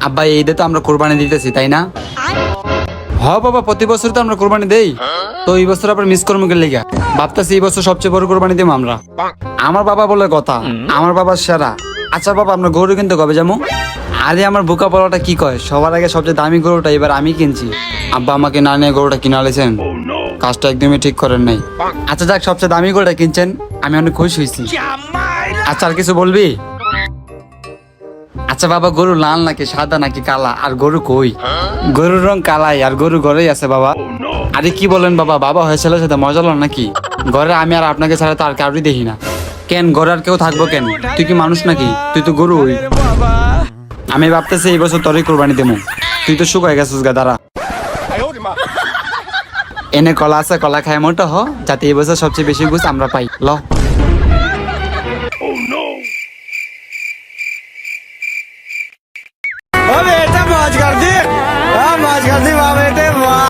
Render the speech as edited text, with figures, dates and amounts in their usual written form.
আব্বা এই ঈদে তো আমরা কোরবানি দিতেছি তাই না? হ বাবা, প্রতি বছর তো আমরা কোরবানি দেই। তো এই বছর আবার মিস করবো কে লিগা? ভাবতেছি এই বছর সবচেয়ে বড় কোরবানি দেবো আমরা। আমার বাবা বলে কথা, আমার বাবা সেরা। আচ্ছা বাবা, আমরা গরু কিনতে কবে যাবো? আরে আমার বোকা বলাটা কি কয়, সবার আগে সবচেয়ে দামি গরুটা এবার আমি কিনছি। আব্বা আমাকে না নিয়ে গরুটা কিনে আলেছেন, কাজটা একদমই ঠিক করেন নাই। আচ্ছা যাক, সবচেয়ে দামি গরুটা কিনছেন, আমি অনেক খুশি হয়েছি। আচ্ছা আর কিছু বলবি? আচ্ছা বাবা, গরু লাল নাকি সাদা নাকি কালা, আর গরু কই? গরুর রং কালাই, আর গরু ঘরেই আছে বাবা। আরে কি বলেন বাবা, বাবা হয়ে ছেলের সাথে মজা লন নাকি? ঘরে আমি আর আপনাকে ছাড়া তো আর কাউরি দেখি না। কেন ঘরে আর কেউ থাকবো কেন? তুই কি মানুষ নাকি? তুই তো গরু হই। আমি ভাবতেছি এই বছর তোরই কোরবানি দেবো। তুই তো শুকাই গেছিস গা, দাঁড়া। এনে কলা আছে, কলা খায় মোটা হ, যাতে এই বছর সবচেয়ে বেশি ঘুষ আমরা পাই। ল बेटा मौज कर दी, हाँ मौज कर दी वाह बेटे।